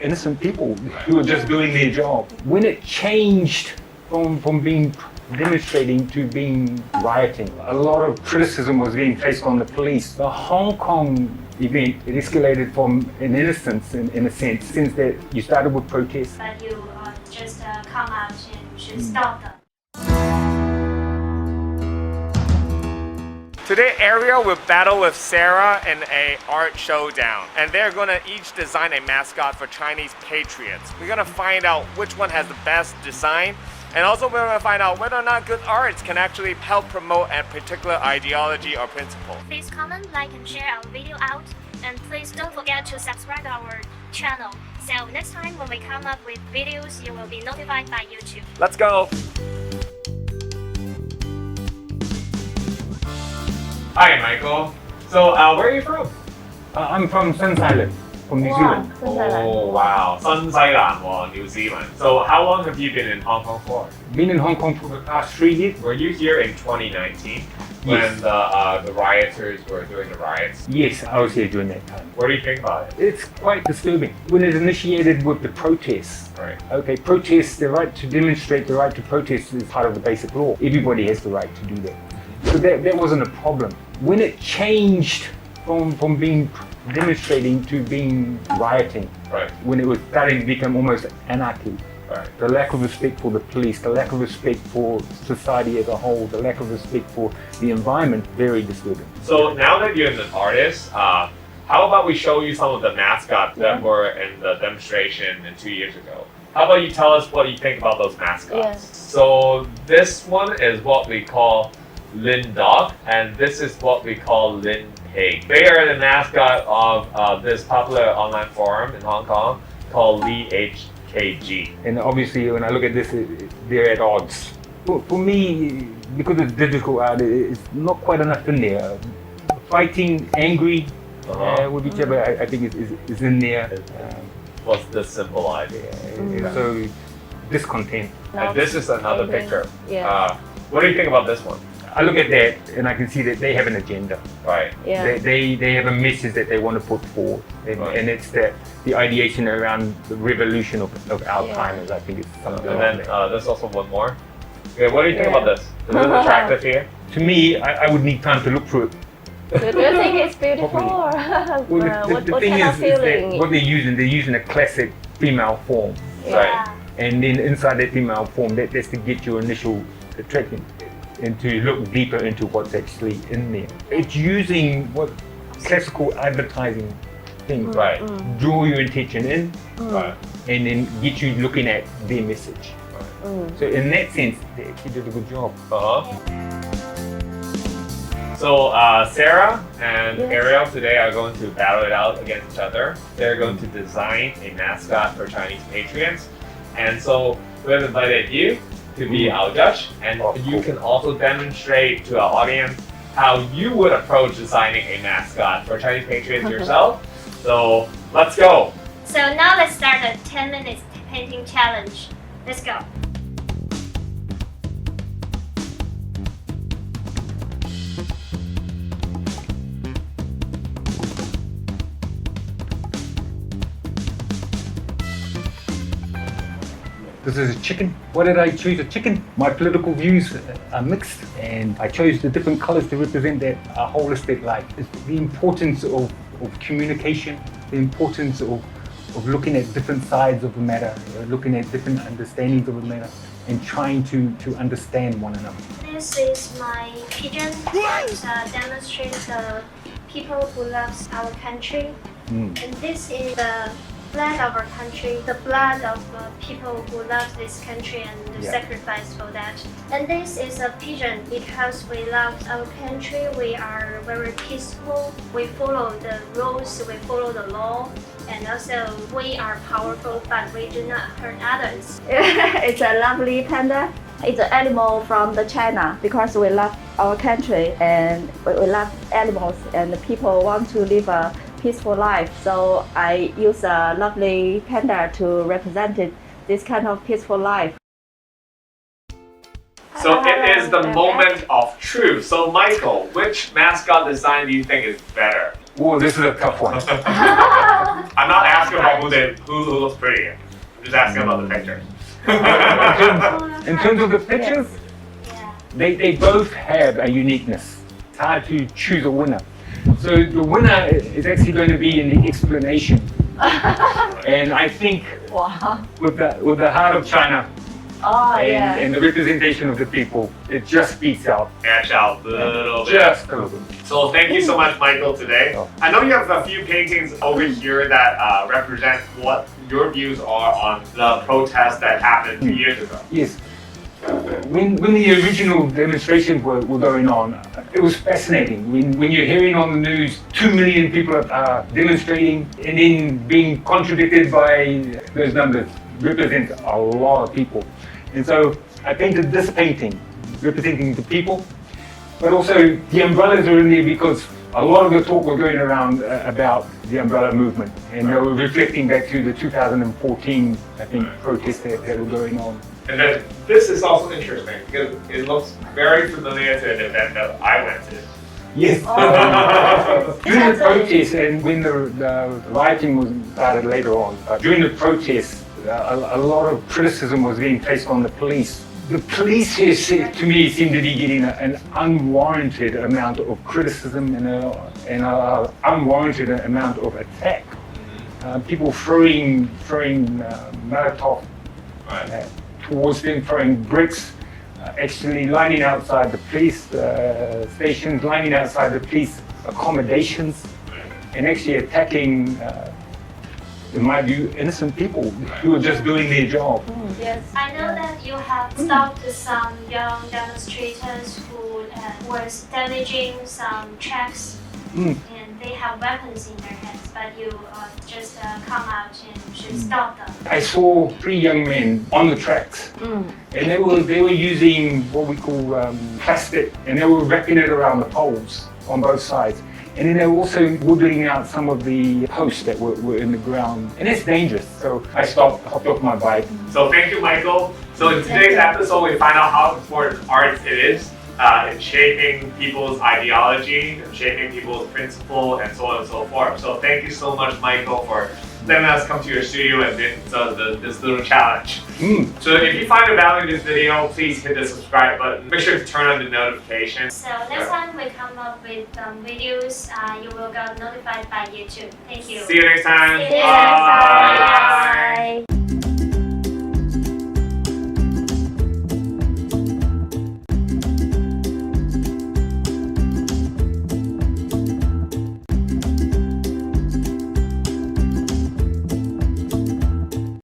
innocent people who were just doing their job. When it changed from being demonstrating to being rioting, a lot of criticism was being placed on the police. The Hong Kong event, it escalated from an innocence in a sense, since that you started with protests. But you just come out and should stop them. Today, Ariel will battle with Sarah in an art showdown, and they're gonna each design a mascot for Chinese patriots. We're gonna find out which one has the best design, and also we're gonna find out whether or not good arts can actually help promote a particular ideology or principle. Please comment, like, and share our video out, and please don't forget to subscribe our channel. So next time when we come up with videos, you will be notified by YouTube. Let's go! Hi, Michael. So, where are you from? I'm from Sun Island, from New Zealand. Oh, wow. 新西蘭喎, New Zealand. So, how long have you been in Hong Kong for? Been in Hong Kong for the past 3 years. Were you here in 2019 when Yes. the rioters were doing the riots? Yes, I was here during that time. What do you think about it? It's quite disturbing. When it initiated with the protests, Right. okay, protests, the right to demonstrate, the right to protest is part of the basic law. Everybody has the right to do that. So that wasn't a problem. When it changed from being demonstrating to being rioting, Right. when it was starting to become almost anarchy, Right. the lack of respect for the police, the lack of respect for society as a whole, the lack of respect for the environment, very disturbing. So now that you're an artist, how about we show you some of the mascots that were in the demonstration 2 years ago? How about you tell us what you think about those mascots? Yes. So this one is what we call Lin Dog, and this is what we call Lin Pig. They are the mascot of this popular online forum in Hong Kong called LeHKG. And obviously, when I look at this, they're at odds. For me, because it's digital art, it's not quite enough in there. Fighting, angry with each other, I think is in there. What's this symbolize? So, discontent. And this is another picture. Yeah. What do you think about this one? I look at that and I can see that they have an agenda. Right. Yeah. They have a message that they want to put forward, and it's the ideation around the revolution of our time. I think it's something. And like then that. there's also one more. Okay, what do you think about this? Is it attractive here? To me, I would need time to look through it. Do you think it's beautiful? Or Well, what the kind thing of is that feeling? what they're using a classic female form, Right. and then inside that female form, that's to get your initial attraction and to look deeper into what's actually in there. It's using what classical advertising things, Right. draw your attention in, Right. and then get you looking at their message. So in that sense, they actually did a good job. So Sarah and Yes. Ariel today are going to battle it out against each other. They're going to design a mascot for Chinese patriots. And so we've invited you to be our judge, and you can also demonstrate to our audience how you would approach designing a mascot for Chinese patriots yourself. So let's go. So now let's start the 10 minutes painting challenge. Let's go. This is a chicken. Why did I choose a chicken? My political views are mixed, and I chose the different colors to represent that holistic life. It's the importance of communication, the importance of looking at different sides of the matter, looking at different understandings of the matter, and trying to understand one another. This is my pigeon that demonstrates the people who loves our country. And this is the flag of our country, the blood of people who love this country and sacrifice for that. And this is a pigeon because we love our country, we are very peaceful, we follow the rules, we follow the law, and also we are powerful but we do not hurt others. It's a lovely panda. It's an animal from the China because we love our country and we love animals and the people want to live a peaceful life. So I use a lovely panda to represent this kind of peaceful life. So it is the moment of truth. So Michael, which mascot design do you think is better? Oh, this is a tough one. I'm not asking about who looks pretty. I'm just asking about the pictures. In terms of the pictures, Yeah. they both have a uniqueness. It's hard to choose a winner. So the winner is actually going to be in the explanation. And I think Wow. with the heart of China Oh, yeah. and the representation of the people, it just beats out. Catch out a little bit. Just a little bit. So thank you so much, Michael, today. Oh. I know you have a few paintings over here that represent what your views are on the protest that happened 2 years ago. Yes. When the original demonstrations were going on, it was fascinating. When you're hearing on the news 2 million people are demonstrating and then being contradicted by those numbers represents a lot of people. And so I painted this painting representing the people, but also the umbrellas are in there because a lot of the talk was going around about the umbrella movement, and they were reflecting back to the 2014, I think, protests that were going on. And then this is also interesting because it looks very familiar to an event that I went to. Yes. During the protest, and when the rioting was started later on, during the protest, a lot of criticism was being placed on the police. The police here, to me, seem to be getting an unwarranted amount of criticism and an unwarranted amount of attack. People throwing Molotov towards them, throwing bricks, actually lining outside the police stations, lining outside the police accommodations, and actually attacking, in my view, innocent people who are just doing their job. Yes. I know that you have stopped some young demonstrators who was damaging some tracks, and they have weapons in their hands, but you just come out and just stop them. I saw 3 young men on the tracks, and they were using what we call plastic, and they were wrapping it around the poles on both sides. And then they were also wooding out some of the posts that were in the ground. And it's dangerous. So I stopped, hopped off my bike. So thank you, Michael. So in today's episode, we find out how important art it is in shaping people's ideology, shaping people's principle, and so on and so forth. So thank you so much, Michael, for letting us come to your studio and this little challenge. So if you find a value in this video, please hit the subscribe button. Make sure to turn on the notifications. So next time we come up with videos, you will get notified by YouTube. Thank you. See you next time. See you next time. Bye.